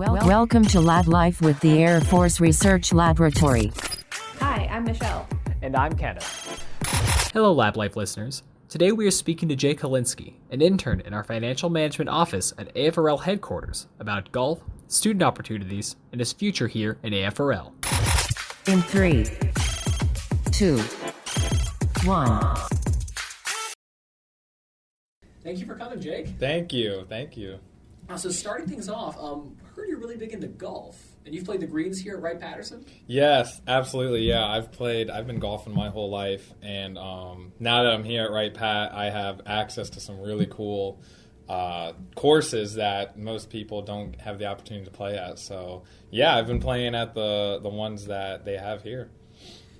Welcome to Lab Life with the Air Force Research Laboratory. Hi, I'm Michelle. And I'm Kenneth. Hello, Lab Life listeners. Today we are speaking to Jake Helinski, an intern in our financial management office at AFRL headquarters, about golf, student opportunities, and his future here in AFRL. In 3, 2, 1. Thank you for coming, Jake. Thank you. So starting things off, heard you're really big into golf, and you've played the greens here at Wright-Patterson? Yes, absolutely. Yeah, I've been golfing my whole life, and now that I'm here at Wright-Pat, I have access to some really cool courses that most people don't have the opportunity to play at. So yeah, I've been playing at the ones that they have here.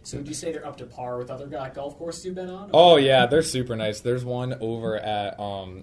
So would you say they're up to par with other golf courses you've been on? Oh yeah, they're super nice. There's one over at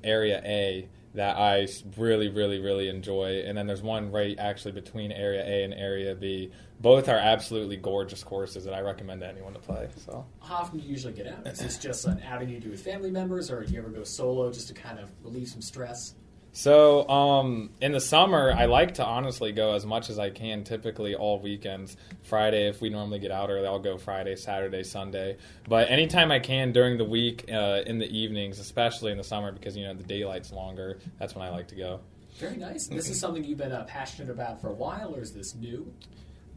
Area A that I really enjoy, and then there's one right actually between Area A and Area B. Both are absolutely gorgeous courses that I recommend to anyone to play. So, how often do you usually get out? Is this just an outing you do with family members, or do you ever go solo just to kind of relieve some stress? So, in the summer, I like to honestly go as much as I can, typically all weekends. Friday, if we normally get out early, I'll go Friday, Saturday, Sunday. But anytime I can during the week, in the evenings, especially in the summer, because, the daylight's longer, that's when I like to go. Very nice. And this is something you've been passionate about for a while, or is this new?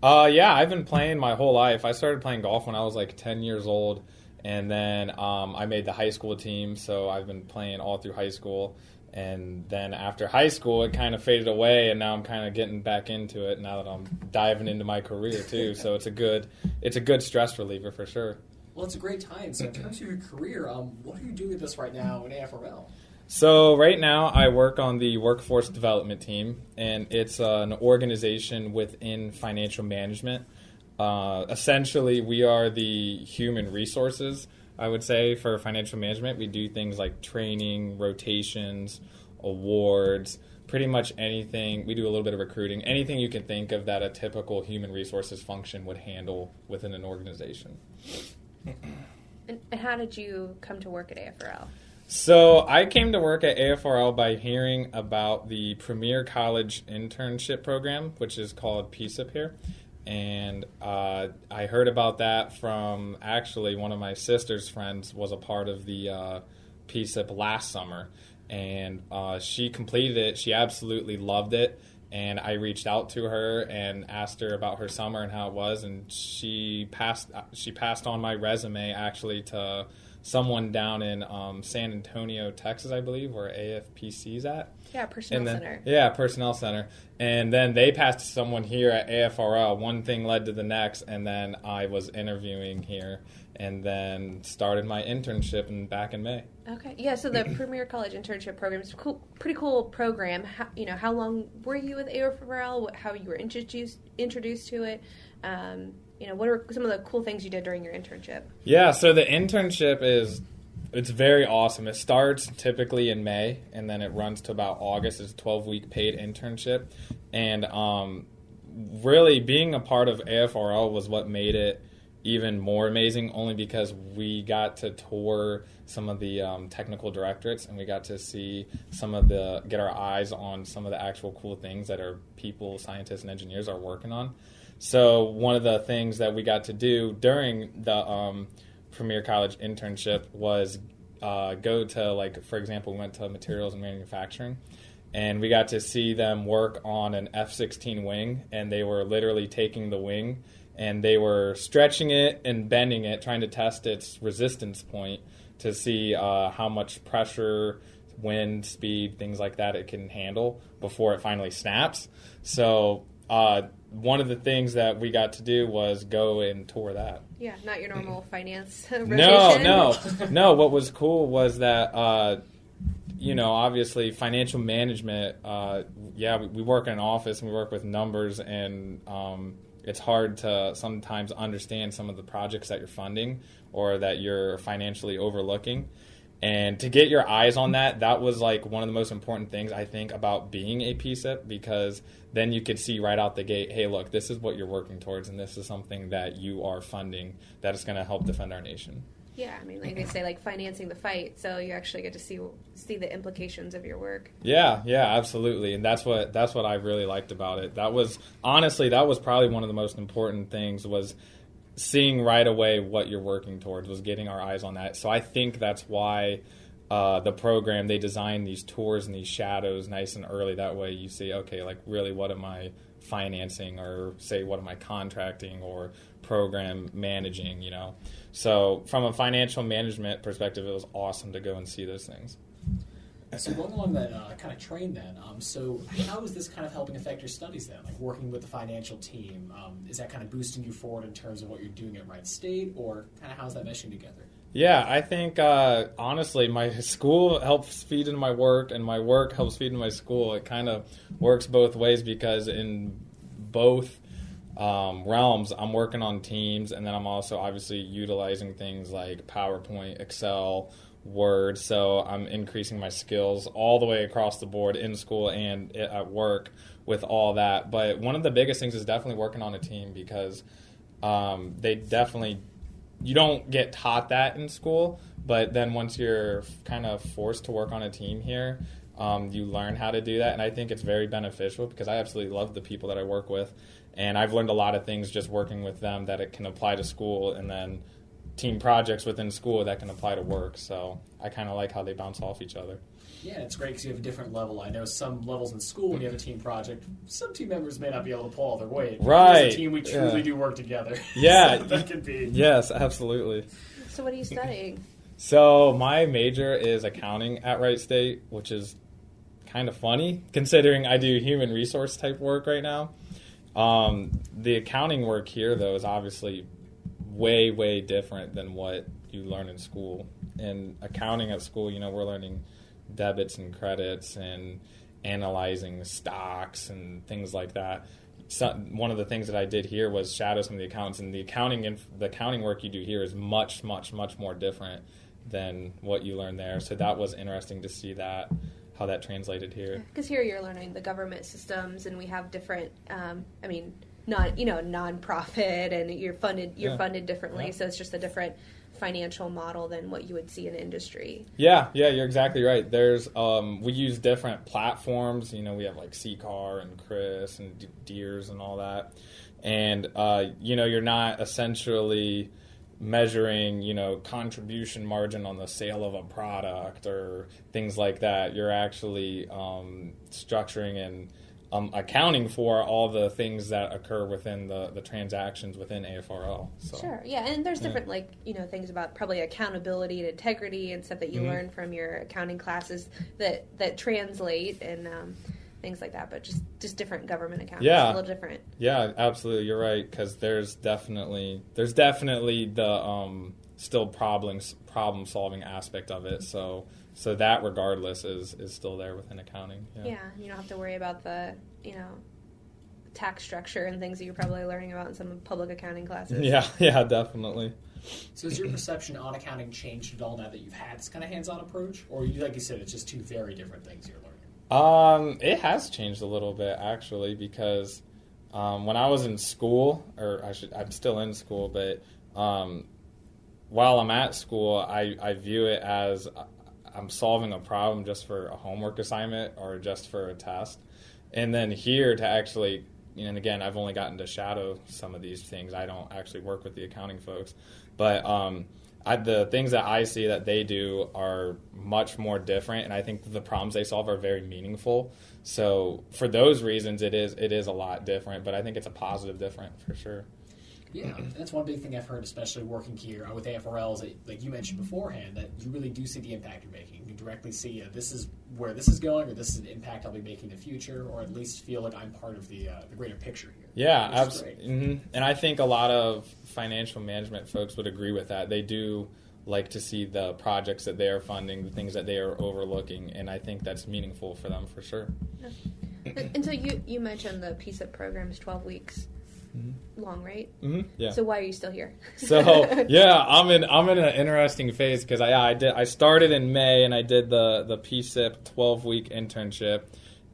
Yeah, I've been playing my whole life. I started playing golf when I was like 10 years old, and then I made the high school team, so I've been playing all through high school. And then after high school, it kind of faded away, and now I'm kind of getting back into it now that I'm diving into my career too. So it's a good stress reliever for sure. Well, it's a great time. So in terms of your career, what are you doing with this right now in AFRL? So right now I work on the workforce development team, and it's an organization within financial management. Essentially, we are the human resources, I would say, for financial management. We do things like training, rotations, awards, pretty much anything. We do a little bit of recruiting, anything you can think of that a typical human resources function would handle within an organization. And how did you come to work at AFRL? So I came to work at AFRL by hearing about the Premier College Internship Program, which is called PCIP here. And I heard about that from actually one of my sister's friends was a part of the PCIP last summer. And she completed it. She absolutely loved it. And I reached out to her and asked her about her summer and how it was. And she passed on my resume actually to someone down in San Antonio, Texas, I believe, where AFPC's at. Yeah, Personnel Center. Yeah, Personnel Center. And then they passed to someone here at AFRL. One thing led to the next, and then I was interviewing here and then started my internship back in May. Okay. Yeah, so the Premier College Internship Program is a pretty cool program. How long were you with AFRL? How you were introduced to it? What are some of the cool things you did during your internship? Yeah, so the internship it's very awesome. It starts typically in May, and then it runs to about August. It's a 12-week paid internship. And really being a part of AFRL was what made it even more amazing, only because we got to tour some of the technical directorates, and we got to see get our eyes on some of the actual cool things that our people, scientists, and engineers are working on. So one of the things that we got to do during the Premier College internship was go to, like, for example, we went to materials and manufacturing, and we got to see them work on an F-16 wing, and they were literally taking the wing, and they were stretching it and bending it, trying to test its resistance point to see how much pressure, wind, speed, things like that it can handle before it finally snaps. So one of the things that we got to do was go and tour that. Yeah, not your normal finance rotation. No. What was cool was that, obviously financial management, we work in an office and we work with numbers, and it's hard to sometimes understand some of the projects that you're funding or that you're financially overlooking. And to get your eyes on that was like one of the most important things, I think, about being a PCIP, because then you could see right out the gate, hey, look, this is what you're working towards, and this is something that you are funding that is going to help defend our nation. Yeah, I mean, like they say, like financing the fight, so you actually get to see the implications of your work. Yeah, absolutely, and that's what I really liked about it. That was probably one of the most important things, was seeing right away what you're working towards, was getting our eyes on that. So I think that's why the program, they designed these tours and these shadows nice and early. That way you see, okay, like really what am I financing, or say what am I contracting or program managing, you know. So from a financial management perspective, it was awesome to go and see those things. So going along that kind of train then, so how is this kind of helping affect your studies then? Like working with the financial team, is that kind of boosting you forward in terms of what you're doing at Wright State, or kind of how's that meshing together? Yeah, I think honestly, my school helps feed into my work, and my work helps feed into my school. It kind of works both ways, because in both realms, I'm working on teams, and then I'm also obviously utilizing things like PowerPoint, Excel, Word. So I'm increasing my skills all the way across the board in school and at work with all that. But one of the biggest things is definitely working on a team, because you don't get taught that in school, but then once you're kind of forced to work on a team here, you learn how to do that. And I think it's very beneficial, because I absolutely love the people that I work with, and I've learned a lot of things just working with them that it can apply to school, and then team projects within school that can apply to work. So I kind of like how they bounce off each other. Yeah, it's great because you have a different level. I know some levels in school, when you have a team project, some team members may not be able to pull all their weight. Right. As a team, we truly do work together. Yeah. So that could be. Yes, absolutely. So what are you studying? So my major is accounting at Wright State, which is kind of funny considering I do human resource type work right now. The accounting work here, though, is obviously way, way different than what you learn in school. In accounting at school, you know, we're learning debits and credits and analyzing stocks and things like that. So one of the things that I did here was shadow some of the accountants, and the accounting work you do here is much, much, much more different than what you learn there. So that was interesting to see that, how that translated here. Because here you're learning the government systems, and we have different, non-profit, and you're funded differently. Yeah. So it's just a different financial model than what you would see in industry. Yeah, you're exactly right. There's we use different platforms. You know, we have like CCAR and CRIS and DEERS and all that. And you're not essentially measuring, contribution margin on the sale of a product or things like that. You're actually structuring and accounting for all the things that occur within the transactions within AFRL. So. Sure, yeah, and there's different things about probably accountability and integrity and stuff that you learn from your accounting classes that translate and things like that. But just different government accounting, a little different. Yeah, absolutely, you're right, because there's definitely the still problem solving aspect of it. So that, regardless, is still there within accounting. Yeah, you don't have to worry about the, tax structure and things that you're probably learning about in some public accounting classes. Yeah, definitely. So has your perception on accounting changed at all now that you've had this kind of hands-on approach? Or, like you said, it's just two very different things you're learning? It has changed a little bit, actually, because when I was in school, I'm still in school, but while I'm at school, I view it as I'm solving a problem just for a homework assignment or just for a test. And then here to actually, and again, I've only gotten to shadow some of these things. I don't actually work with the accounting folks. But the things that I see that they do are much more different, and I think the problems they solve are very meaningful. So for those reasons, it is a lot different, but I think it's a positive different for sure. Yeah, that's one big thing I've heard, especially working here with AFRL, is that, like you mentioned beforehand, that you really do see the impact you're making. You directly see this is where this is going, or this is an impact I'll be making in the future, or at least feel like I'm part of the greater picture here. Yeah, absolutely. Mm-hmm. And I think a lot of financial management folks would agree with that. They do like to see the projects that they are funding, the things that they are overlooking, and I think that's meaningful for them for sure. Yeah. And so you mentioned the PCIP program is 12 weeks. Long, right? Mm-hmm. Yeah. So why are you still here? So yeah, I'm in an interesting phase because I started in May and I did the PCIP 12-week internship,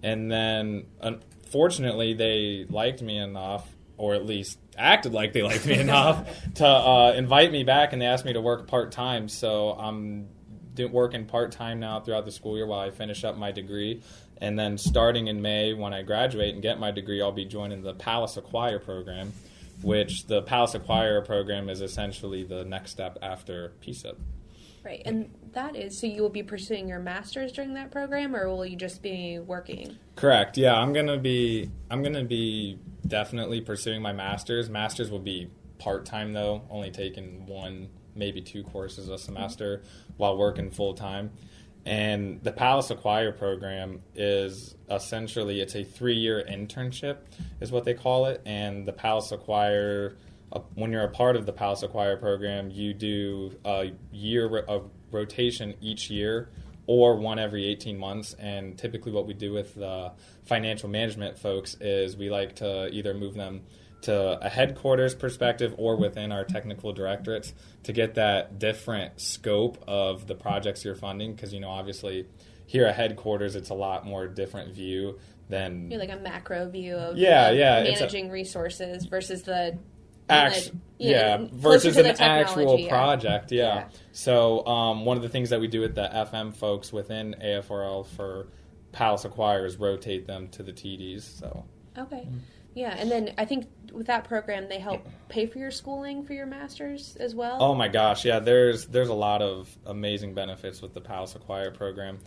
and then unfortunately they liked me enough or at least acted like they liked me enough to invite me back, and they asked me to work part-time. So I'm working part-time now throughout the school year while I finish up my degree. And then starting in May, when I graduate and get my degree, I'll be joining the Palace Acquire program, which the Palace Acquire program is essentially the next step after PCIP. Right, and that is, so you will be pursuing your master's during that program, or will you just be working? Correct. Yeah, I'm gonna be definitely pursuing my master's. Master's will be part-time though, only taking 1, maybe 2 courses a semester while working full-time. And the Palace Acquire program is essentially, it's a 3-year internship is what they call it. And the Palace Acquire, when you're a part of the Palace Acquire program, you do a year of rotation each year, or one every 18 months. And typically what we do with the financial management folks is we like to either move them to a headquarters perspective or within our technical directorates to get that different scope of the projects you're funding, because, obviously here at headquarters it's a lot more different view than... Like a macro view of managing resources versus the... versus an actual project, So one of the things that we do with the FM folks within AFRL for Palace Acquire is rotate them to the TDs. So okay, yeah, and then I think with that program they help pay for your schooling for your master's as well. Oh my gosh, yeah, there's a lot of amazing benefits with the Palace Acquire program.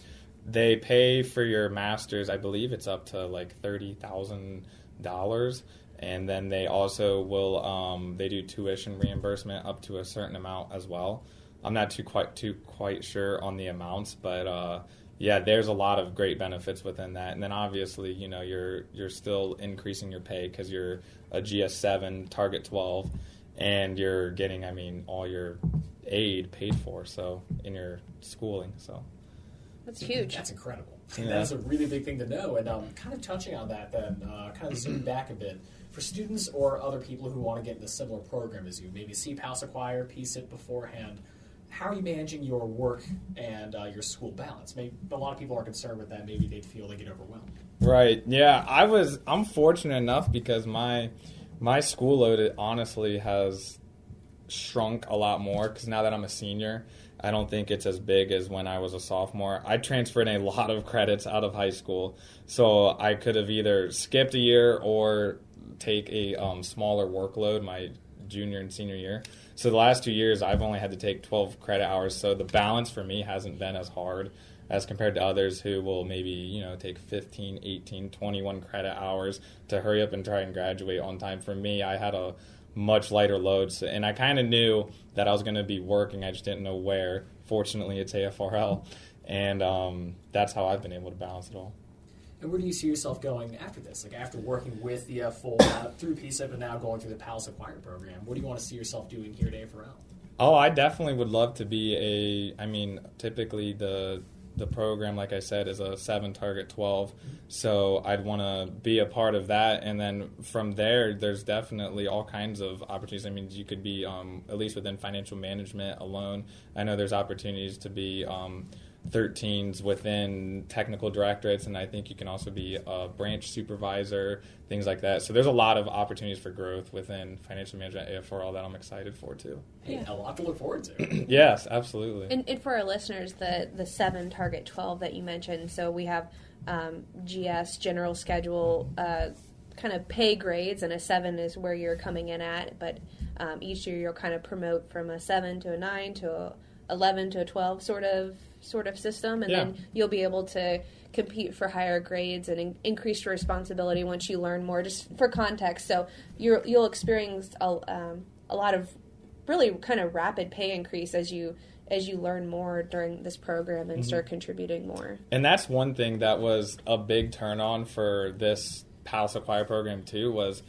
They pay for your master's, I believe it's up to like $30,000. And then they also will they do tuition reimbursement up to a certain amount as well. I'm not too quite sure on the amounts, but there's a lot of great benefits within that. And then obviously, you're still increasing your pay because you're a GS7 target 12, and you're getting all your aid paid for in your schooling. So that's huge. That's incredible. Yeah. That's a really big thing to know. And kind of touching on that, then kind of zooming back a bit. For students or other people who want to get in a similar program as you, maybe see Palace Acquire, PCIP beforehand, how are you managing your work and your school balance? Maybe a lot of people are concerned with that. Maybe they'd feel they get overwhelmed. Right. Yeah. I'm fortunate enough because my school load honestly has shrunk a lot more, because now that I'm a senior, I don't think it's as big as when I was a sophomore. I transferred a lot of credits out of high school, so I could have either skipped a year or take a smaller workload my junior and senior year. So the last 2 years, I've only had to take 12 credit hours, so the balance for me hasn't been as hard as compared to others who will maybe, take 15, 18, 21 credit hours to hurry up and try and graduate on time. For me, I had a much lighter load, and I kind of knew that I was going to be working, I just didn't know where. Fortunately, it's AFRL, and that's how I've been able to balance it all. And where do you see yourself going after this? Like after working with the full through PCIP and now going through the Palace Acquire program, what do you want to see yourself doing here at AFRL? Oh, I definitely would love to be typically the program, like I said, is a 7 target 12. So I'd want to be a part of that. And then from there, there's definitely all kinds of opportunities. You could be, at least within financial management alone, I know there's opportunities to be 13s within technical directorates, and I think you can also be a branch supervisor, things like that. So there's a lot of opportunities for growth within financial management at AFRL that I'm excited for too. Hey, a lot to look forward to. Yes, absolutely. And for our listeners, the 7 target 12 that you mentioned, so we have GS, general schedule, kind of pay grades, and a 7 is where you're coming in at, but each year you'll kind of promote from a 7 to a 9 to a 11 to a 12 sort of system, and then you'll be able to compete for higher grades and increase your responsibility once you learn more. Just for context, so you'll experience a lot of really kind of rapid pay increase as you learn more during this program and start contributing more. And that's one thing that was a big turn on for this Palace Acquire program too, was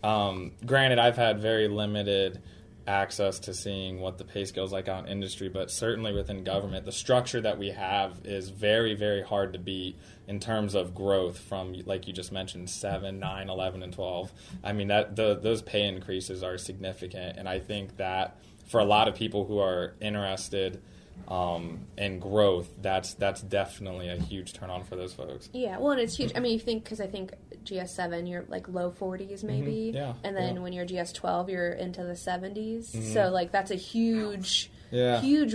granted I've had very limited access to seeing what the pay scale is like out in industry, but certainly within government, the structure that we have is very, very hard to beat in terms of growth from, like you just mentioned, 7, 9, 11, and 12. I mean, those pay increases are significant, and I think that for a lot of people who are interested and growth, that's definitely a huge turn on for those folks. Yeah, well, and it's huge. I mean, because I think GS7, you're like low 40s maybe. Yeah. And then when you're GS12, you're into the 70s. So, like, that's a huge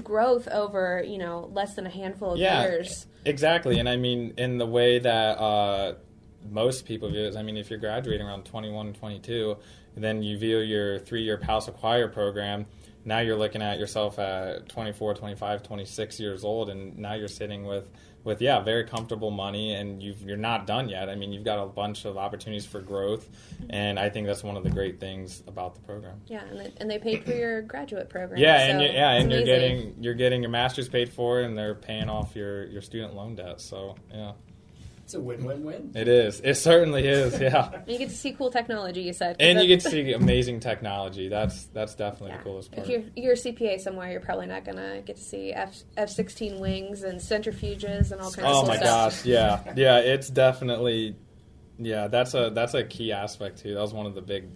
growth over, less than a handful of years. Exactly. And I mean, in the way that most people view it, I mean, if you're graduating around 21, 22, then you view your 3-year PALS Acquire program. Now you're looking at yourself at 24, 25, 26 years old, and now you're sitting with very comfortable money, and you're not done yet. I mean, you've got a bunch of opportunities for growth, and I think that's one of the great things about the program. Yeah, and they paid for your graduate program. Yeah, so and you're getting your master's paid for, and they're paying off your student loan debt. So yeah. It's a win-win-win. It is. It certainly is, yeah. And you get to see cool technology, you said. And you get to see amazing technology. That's definitely the coolest part. If you're a CPA somewhere, you're probably not going to get to see F-16 wings and centrifuges and all kinds of stuff. Oh my gosh, yeah. Yeah, it's definitely, that's a key aspect too. That was one of the big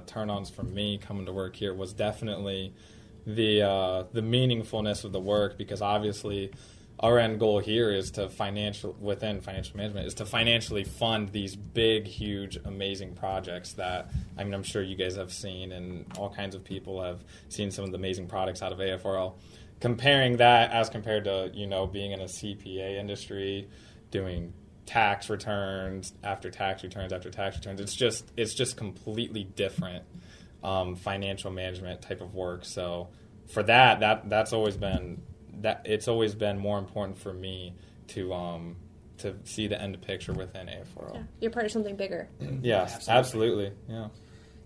turn-ons for me coming to work here, was definitely the meaningfulness of the work, because obviously our end goal here is within financial management, is to financially fund these big, huge, amazing projects that, I mean, I'm sure you guys have seen, and all kinds of people have seen some of the amazing products out of AFRL. Comparing that as compared to, being in a CPA industry, doing tax returns after tax returns after tax returns, it's just completely different financial management type of work. So for that's always been it's always been more important for me to see the end picture within AFRL. Yeah, you're part of something bigger. Yes, absolutely. Yeah.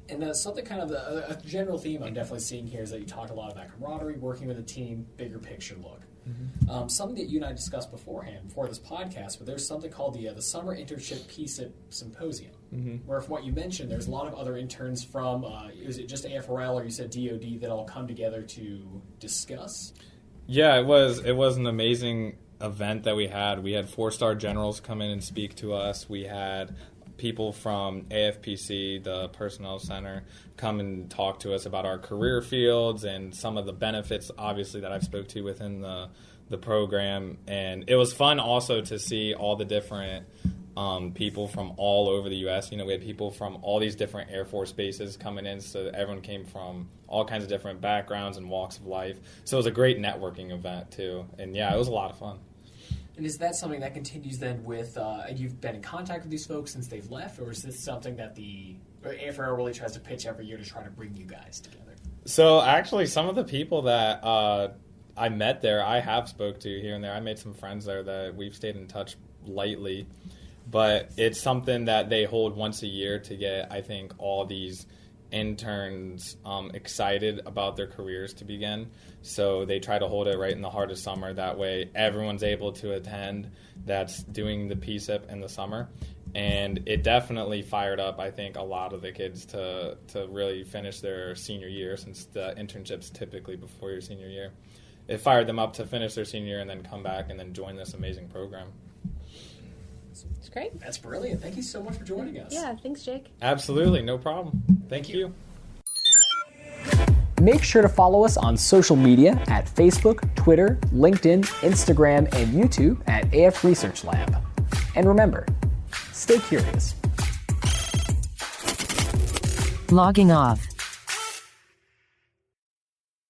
And something kind of a general theme I'm definitely seeing here is that you talk a lot about camaraderie, working with a team, bigger picture look. Mm-hmm. Something that you and I discussed beforehand, before this podcast, but there's something called the Summer Internship PCIP Symposium, where from what you mentioned, there's a lot of other interns from, is it just AFRL or you said DoD that all come together to discuss? Yeah, it was an amazing event that we had. We had 4-star generals come in and speak to us. We had people from AFPC, the Personnel Center, come and talk to us about our career fields and some of the benefits, obviously, that I've spoke to within the program. And it was fun also to see all the different people from all over the U.S. We had people from all these different Air Force bases coming in, so everyone came from all kinds of different backgrounds and walks of life. So it was a great networking event, too. And, yeah, it was a lot of fun. And is that something that continues then with, you've been in contact with these folks since they've left, or is this something that the AFRL really tries to pitch every year to try to bring you guys together? So, actually, some of the people that I met there, I have spoke to here and there. I made some friends there that we've stayed in touch lightly. But it's something that they hold once a year to get, I think, all these interns excited about their careers to begin. So they try to hold it right in the heart of summer. That way everyone's able to attend that's doing the PCIP in the summer. And it definitely fired up, I think, a lot of the kids to really finish their senior year, since the internship's typically before your senior year. It fired them up to finish their senior year and then come back and then join this amazing program. It's great. That's brilliant. Thank you so much for joining us. Yeah, thanks, Jake. Absolutely, no problem. Thank you. Make sure to follow us on social media at Facebook, Twitter, LinkedIn, Instagram, and YouTube at AF Research Lab. And remember, stay curious. Logging off.